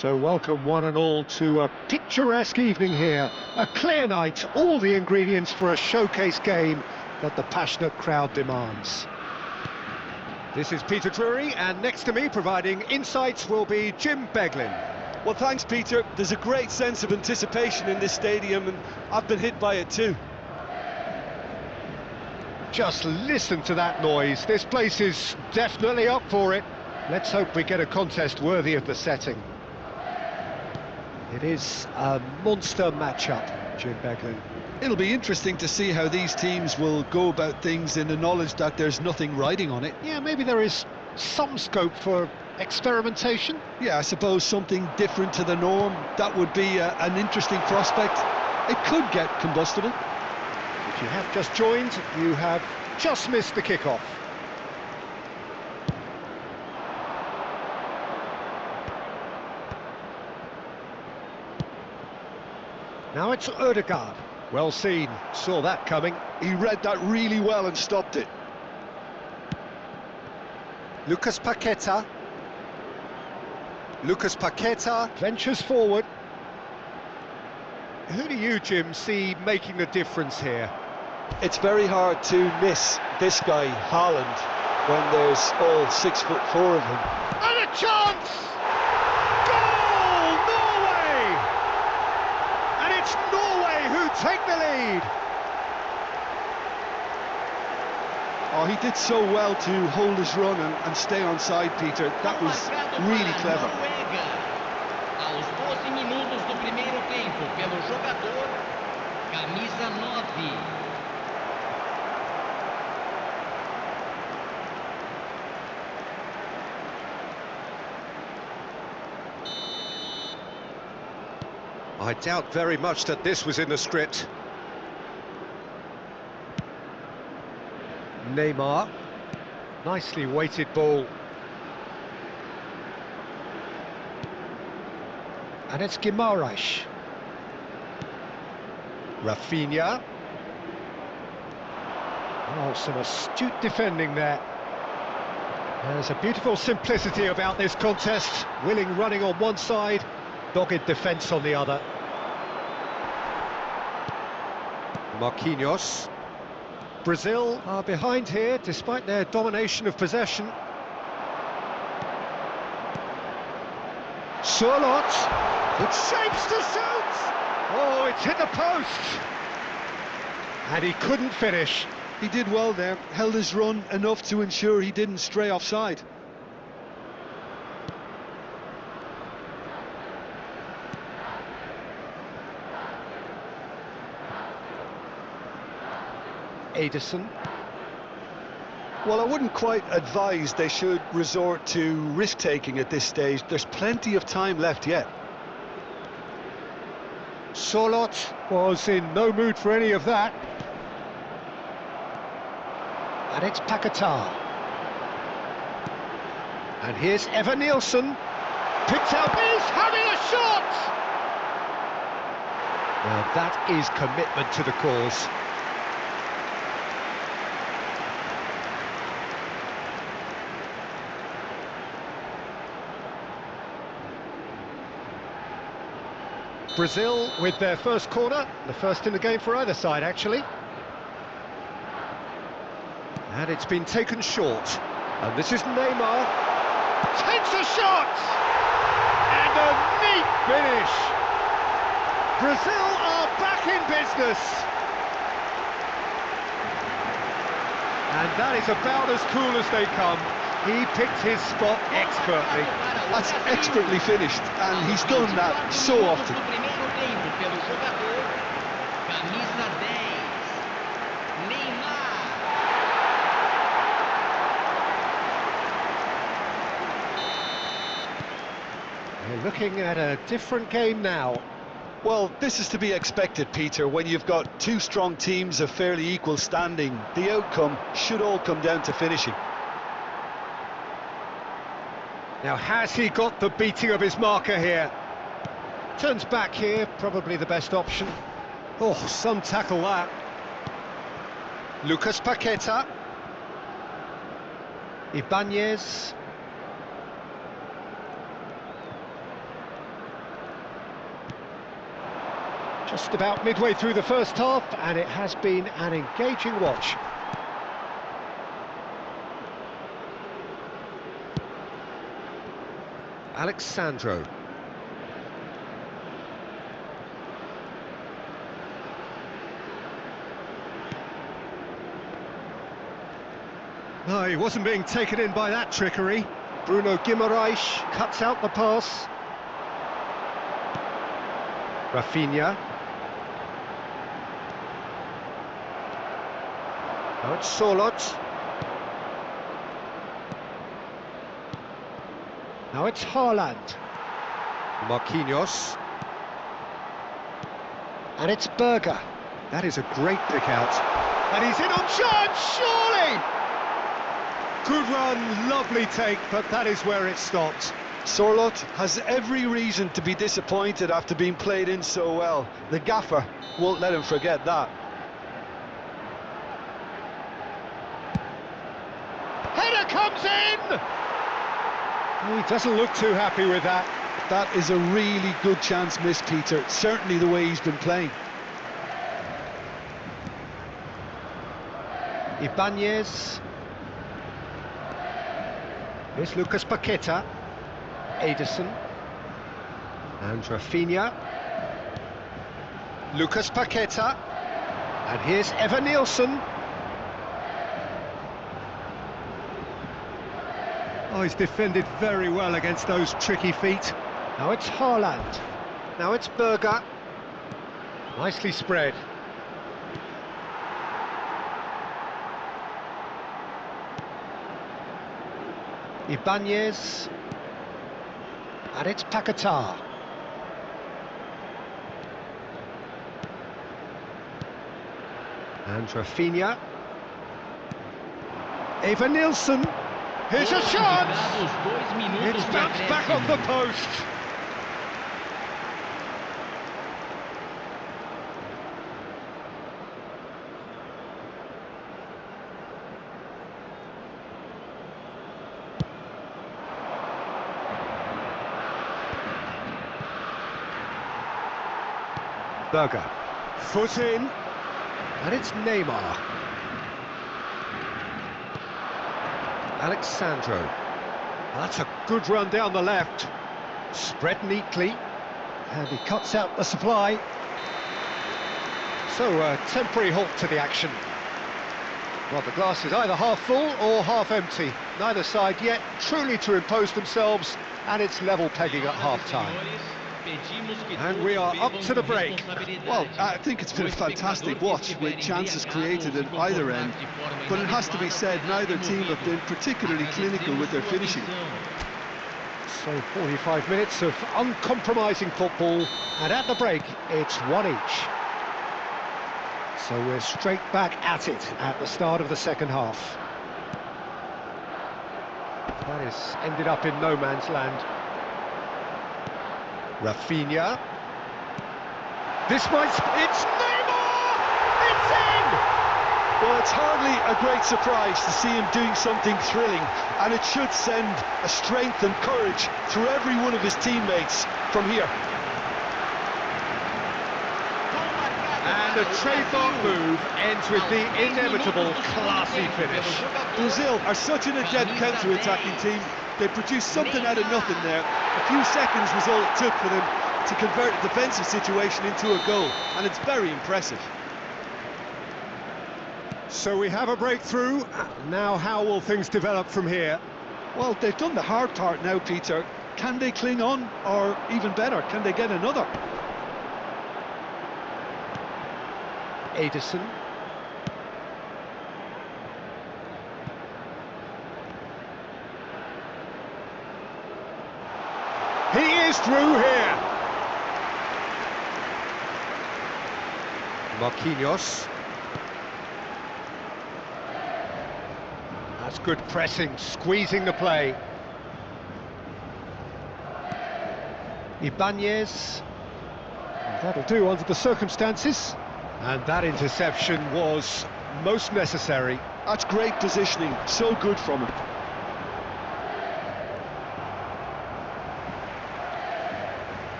So welcome one and all to a picturesque evening here. A clear night, all the ingredients for a showcase game that the passionate crowd demands. This is Peter Drury, and next to me providing insights will be Jim Beglin. Well, thanks, Peter. There's a great sense of anticipation in this stadium, and I've been hit by it too. Just listen to that noise. This place is definitely up for it. Let's hope we get a contest worthy of the setting. It is a monster matchup, Jim Beglin. It'll be interesting to see how these teams will go about things in the knowledge that there's nothing riding on it. Yeah, maybe there is some scope for experimentation. Yeah, I suppose something different to the norm. That would be an interesting prospect. It could get combustible. If you have just joined, you have just missed the kickoff. Now it's Ødegaard. Well seen, saw that coming. He read that really well and stopped it. Lucas Paqueta. Lucas Paqueta ventures forward. Who do you, Jim, see making the difference here? It's very hard to miss this guy, Haaland, when there's all 6'4" of him. And a chance! Goal! Norway! And it's Norway who take the lead. Oh, he did so well to hold his run and stay on side, Peter. That was really clever. Aos 12 minutos do primeiro tempo, pelo jogador, camisa 9. I doubt very much that this was in the script. Neymar. Nicely weighted ball. And it's Guimaraes. Rafinha. Oh, some astute defending there. There's a beautiful simplicity about this contest. Willing running on one side, dogged defence on the other. Marquinhos. Brazil are behind here despite their domination of possession. Sørloth. It shapes to shoot! Oh, it's hit the post! And he couldn't finish. He did well there, held his run enough to ensure he didn't stray offside. Ederson. Well, I wouldn't quite advise they should resort to risk-taking at this stage. There's plenty of time left yet. Sørloth was in no mood for any of that. And it's Paqueta. And here's Evan Nielsen. Picked out, he's having a shot! Now that is commitment to the cause. Brazil with their first corner, the first in the game for either side actually. And it's been taken short. And this is Neymar. Takes a shot! And a neat finish! Brazil are back in business! And that is about as cool as they come. He picked his spot expertly. That's expertly finished, and he's done that so often. We're looking at a different game now. Well, this is to be expected, Peter. When you've got two strong teams of fairly equal standing, the outcome should all come down to finishing. Now, has he got the beating of his marker here? Turns back here, probably the best option. Oh, some tackle that. Lucas Paqueta. Ibanez. Just about midway through the first half, and it has been an engaging watch. Alexandro. No, he wasn't being taken in by that trickery. Bruno Guimaraes cuts out the pass. Rafinha. Now it's Solot. Now it's Haaland. Marquinhos. And it's Berger. That is a great pick out. And he's in on chance, surely! Good run, lovely take, but that is where it stopped. Sorloth has every reason to be disappointed after being played in so well. The gaffer won't let him forget that. Header comes in! He doesn't look too happy with that. That is a really good chance missed, Peter. Certainly the way he's been playing. Ibanez. Here's Lucas Paqueta. Ederson. And Rafinha. Lucas Paqueta. And here's Evan Nielsen. Oh, he's defended very well against those tricky feet. Now it's Haaland. Now it's Berger. Nicely spread. Ibanez. And it's Paquetá. And Rafinha. Evan Nielsen. Here's a chance! It's bounced back off the post. Berger. Foot in. And it's Neymar. Alexandro. That's a good run down the left. Spread neatly. And he cuts out the supply. So a temporary halt to the action. Well, the glass is either half full or half empty. Neither side yet truly to impose themselves, and it's level pegging at half-time. And we are up to the break. Well, I think it's been a fantastic watch with chances created at either end, but it has to be said neither team have been particularly clinical with their finishing. So 45 minutes of uncompromising football, and at the break it's one each. So we're straight back at it at the start of the second half. That has ended up in no man's land. Rafinha. This might... It's Neymar! It's in! Well, it's hardly a great surprise to see him doing something thrilling, and it should send a strength and courage through every one of his teammates from here. And a trademark move ends with the inevitable classy finish. Brazil are such an adept counter-attacking team. They produced something out of nothing there. A few seconds was all it took for them to convert a defensive situation into a goal, and it's very impressive. So we have a breakthrough. Now how will things develop from here? Well, they've done the hard part now, Peter. Can they cling on, or even better, can they get another? Ederson. He is through here. Marquinhos. That's good pressing, squeezing the play. Ibanez. That'll do under the circumstances. And that interception was most necessary. That's great positioning, so good from him.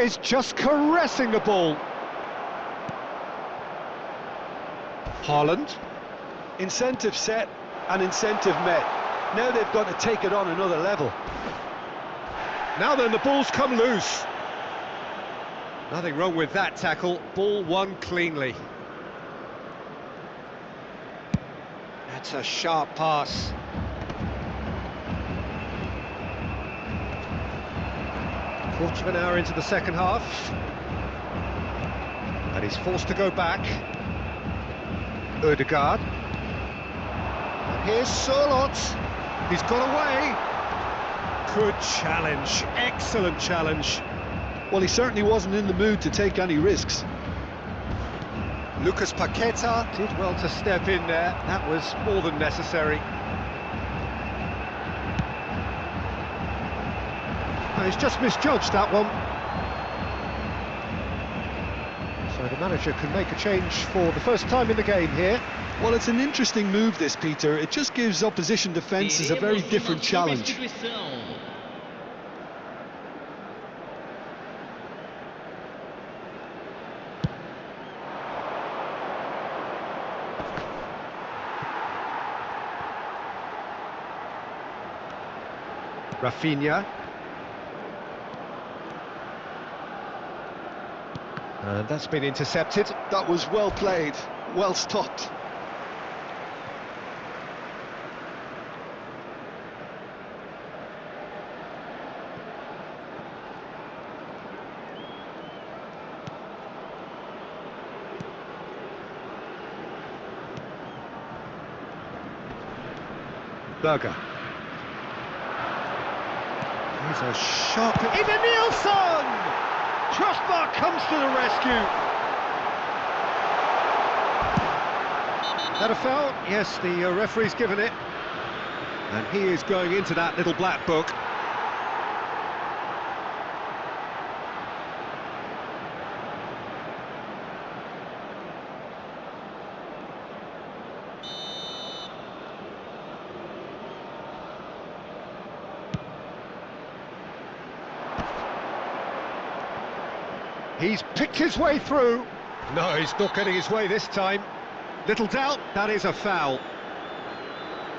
is just caressing the ball. Haaland. Incentive set and incentive met. Now they've got to take it on another level. Now then, the ball's come loose. Nothing wrong with that tackle. Ball won cleanly. That's a sharp pass. Quarter of an hour into the second half. And he's forced to go back. Ødegaard. And here's Sørloth. He's got away. Good challenge. Excellent challenge. Well, he certainly wasn't in the mood to take any risks. Lucas Paqueta did well to step in there. That was more than necessary. Oh, he's just misjudged that one. So the manager can make a change for the first time in the game here. Well, it's an interesting move, this, Peter. It just gives opposition defences a very different challenge. Rafinha. And that's been intercepted. That was well played, well stopped. Berger. He's a sharp... Into Nielsen! Crossbar comes to the rescue. Is that a foul? Yes, the referee's given it. And he is going into that little black book. He's picked his way through. No, he's not getting his way this time. Little doubt, that is a foul.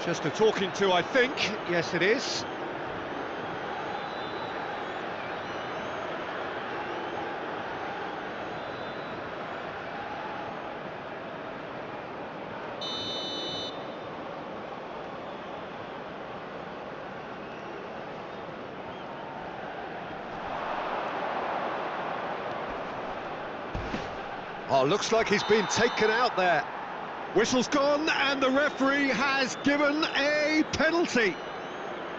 Just a talking to, I think. Yes, it is. Oh, looks like he's been taken out there. Whistle's gone, and the referee has given a penalty.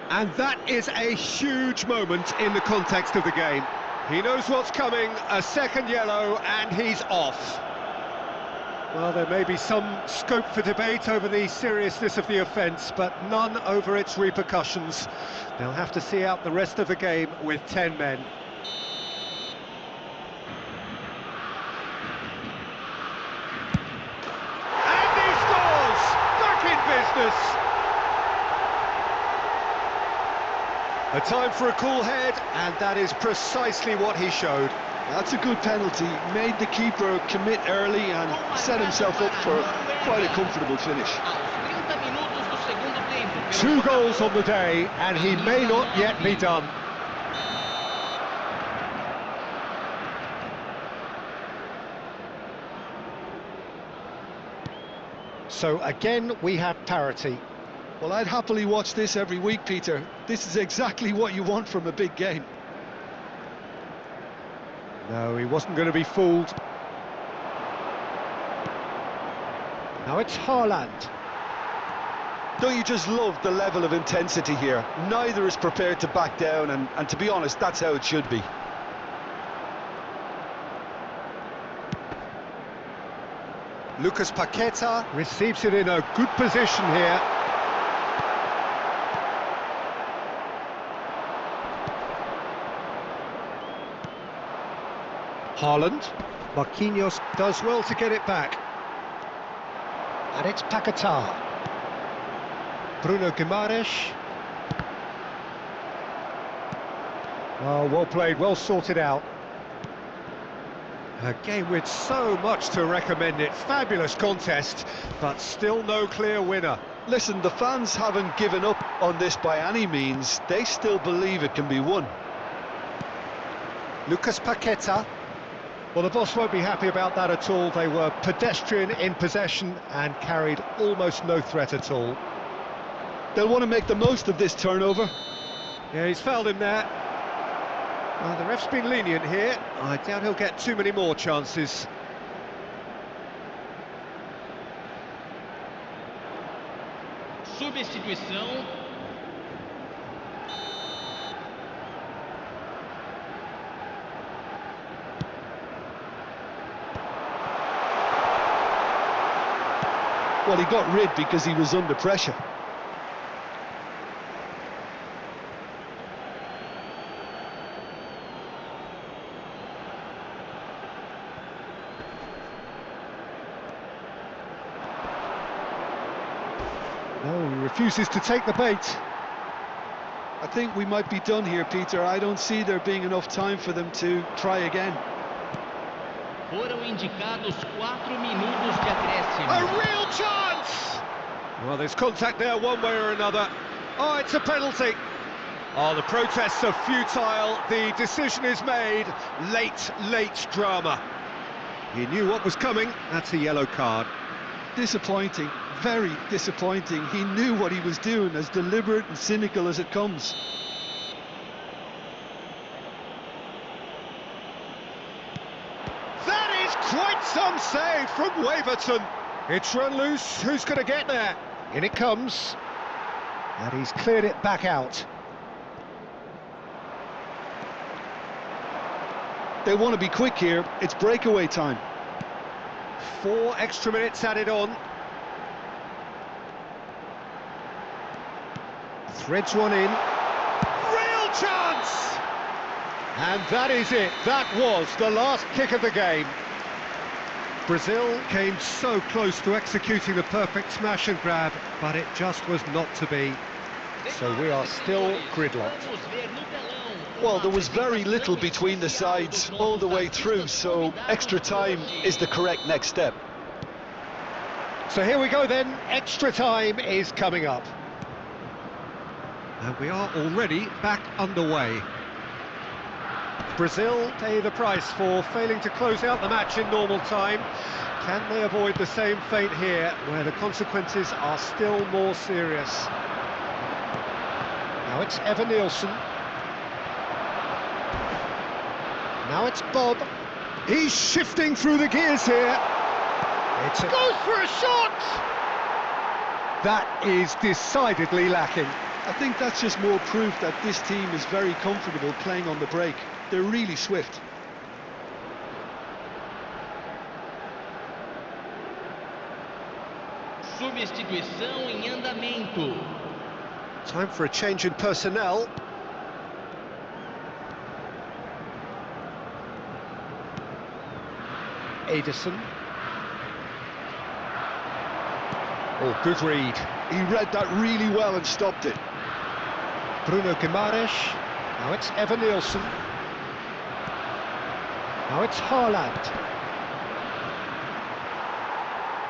And that is a huge moment in the context of the game. He knows what's coming, a second yellow, and he's off. Well, there may be some scope for debate over the seriousness of the offence, but none over its repercussions. They'll have to see out the rest of the game with 10 men. A time for a cool head, and that is precisely what he showed. That's a good penalty. Made the keeper commit early and set himself up for quite a comfortable finish. 2 goals on the day, and he may not yet be done. So again, we have parity. Well, I'd happily watch this every week, Peter. This is exactly what you want from a big game. No, he wasn't going to be fooled. Now it's Haaland. Don't you just love the level of intensity here? Neither is prepared to back down, and to be honest, that's how it should be. Lucas Paqueta receives it in a good position here. Haaland. Marquinhos does well to get it back. And it's Paqueta. Bruno Guimaraes. Oh, well played, well sorted out. A game with so much to recommend it. Fabulous contest, but still no clear winner. Listen, the fans haven't given up on this by any means. They still believe it can be won. Lucas Paqueta. Well, the boss won't be happy about that at all. They were pedestrian in possession and carried almost no threat at all. They'll want to make the most of this turnover. Yeah, he's fouled him there. Well, the ref's been lenient here. I doubt he'll get too many more chances. Substituição. Well, he got rid because he was under pressure. No, he refuses to take the bait. I think we might be done here, Peter. I don't see there being enough time for them to try again. Foram indicados 4 minutos de acréscimo. A real chance! Well, there's contact there one way or another. Oh, it's a penalty. Oh, the protests are futile. The decision is made. Late drama. He knew what was coming. That's a yellow card. Disappointing, very disappointing. He knew what he was doing, as deliberate and cynical as it comes. That is quite some save from Waverton. It's run loose. Who's going to get there? In it comes. And he's cleared it back out. They want to be quick here. It's breakaway time. 4 extra minutes added on. Threads one in. Real chance! And that is it. That was the last kick of the game. Brazil came so close to executing the perfect smash and grab, but it just was not to be. So we are still gridlocked. Well, there was very little between the sides all the way through, so extra time is the correct next step. So here we go then, extra time is coming up. And we are already back underway. Brazil pay the price for failing to close out the match in normal time. Can they avoid the same fate here, where the consequences are still more serious? Now it's Evan Nielsen. Now it's Bob. He's shifting through the gears here. Goes for a shot! That is decidedly lacking. I think that's just more proof that this team is very comfortable playing on the break. They're really swift. Substituição em andamento. Time for a change in personnel. Ederson. Oh, good read. He read that really well and stopped it. Bruno Guimaraes. Now it's Evan Nielsen. Now it's Haaland.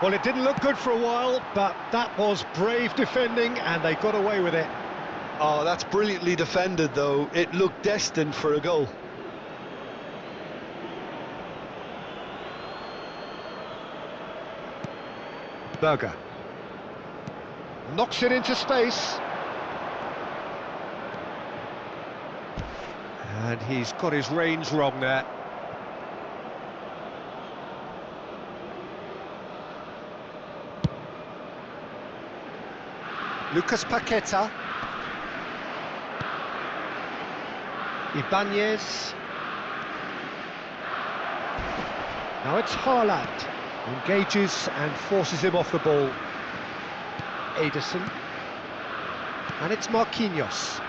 Well, it didn't look good for a while, but that was brave defending and they got away with it. Oh, that's brilliantly defended, though. It looked destined for a goal. Berger. Knocks it into space. And he's got his range wrong there. Lucas Paqueta. Ibanez. Now it's Haaland. Engages and forces him off the ball. Ederson. And it's Marquinhos.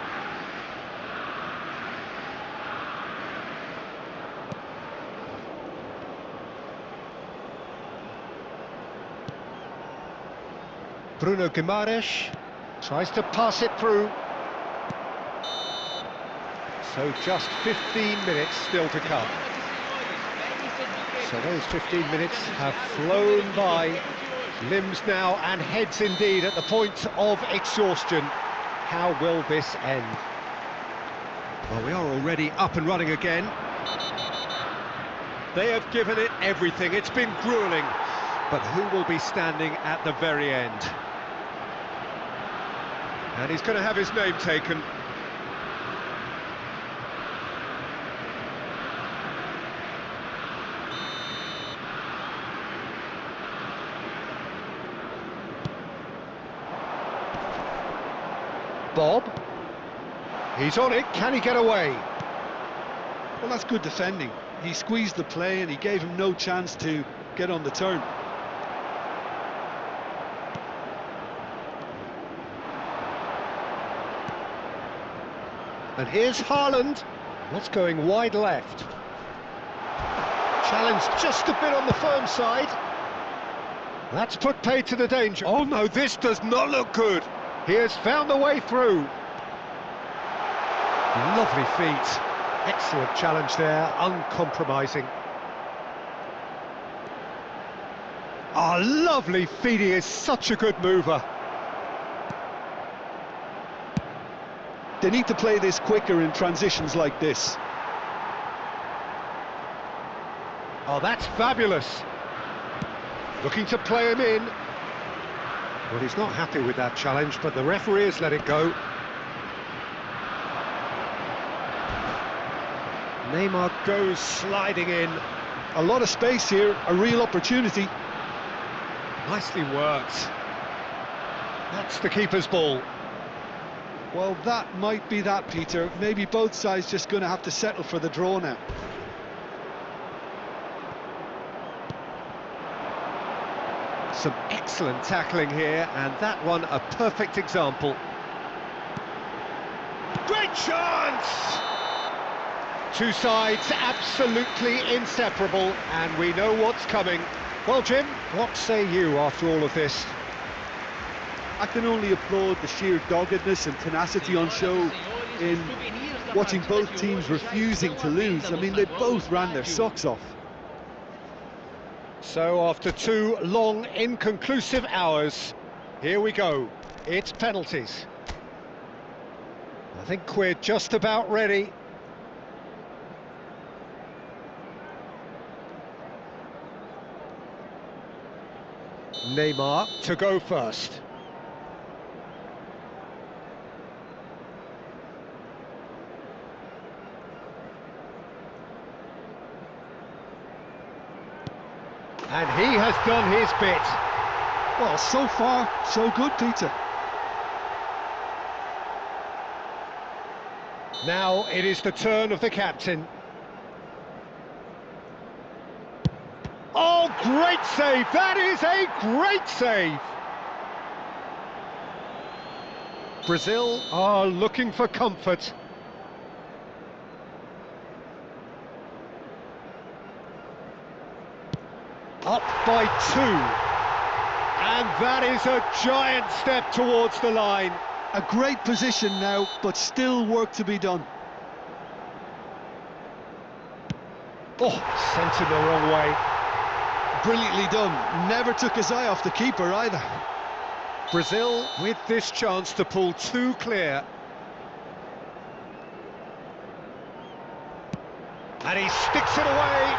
Bruno Guimaraes tries to pass it through. So just 15 minutes still to come. So those 15 minutes have flown by. Limbs now and heads indeed at the point of exhaustion. How will this end? Well, we are already up and running again. They have given it everything. It's been gruelling. But who will be standing at the very end? And he's going to have his name taken. Bob. He's on it. Can he get away? Well, that's good defending. He squeezed the play and he gave him no chance to get on the turn. And here's Haaland. That's going wide left. Challenge just a bit on the firm side. That's put paid to the danger. Oh no, this does not look good. He has found the way through. Lovely feet. Excellent challenge there, uncompromising. Ah, lovely feet. He is such a good mover. They need to play this quicker in transitions like this. Oh, that's fabulous. Looking to play him in. Well, he's not happy with that challenge, but the referee has let it go. Neymar goes sliding in. A lot of space here, a real opportunity. Nicely worked. That's the keeper's ball. Well, that might be that, Peter. Maybe both sides just going to have to settle for the draw now. Some excellent tackling here, and that one a perfect example. Great chance! Two sides absolutely inseparable, and we know what's coming. Well, Jim, what say you after all of this? I can only applaud the sheer doggedness and tenacity on show in watching both teams refusing to lose. I mean, they both ran their socks off. So after 2 long, inconclusive hours, here we go. It's penalties. I think we're just about ready. Neymar to go first. And he has done his bit. Well, so far, so good, Peter. Now it is the turn of the captain. Oh, great save! That is a great save! Brazil are looking for comfort. Up by 2. And that is a giant step towards the line. A great position now, but still work to be done. Oh, sent him the wrong way. Brilliantly done. Never took his eye off the keeper either. Brazil with this chance to pull 2 clear. And he sticks it away.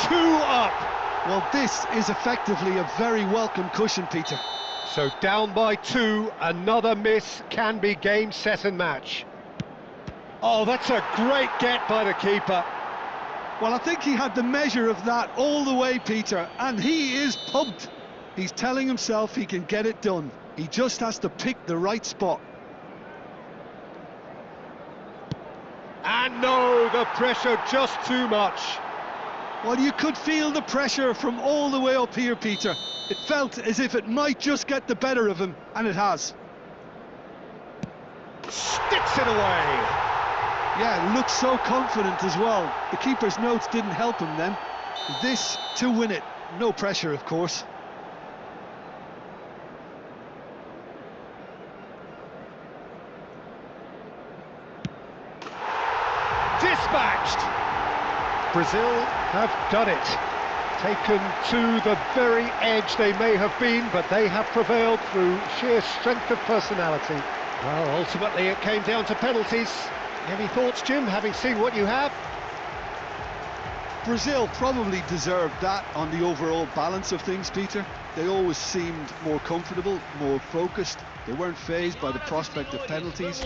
2 up. Well, this is effectively a very welcome cushion, Peter. So down by 2, another miss can be game, set and match. Oh, that's a great get by the keeper. Well, I think he had the measure of that all the way, Peter, and he is pumped. He's telling himself he can get it done. He just has to pick the right spot. And no, the pressure just too much. Well, you could feel the pressure from all the way up here, Peter. It felt as if it might just get the better of him, and it has. Sticks it away. Yeah, looks so confident as well. The keeper's notes didn't help him then. This to win it. No pressure, of course. Dispatched. Brazil have done it. Taken to the very edge they may have been, but they have prevailed through sheer strength of personality. Well, ultimately it came down to penalties. Any thoughts, Jim, having seen what you have? Brazil probably deserved that on the overall balance of things, Peter. They always seemed more comfortable, more focused. They weren't fazed by the prospect of penalties.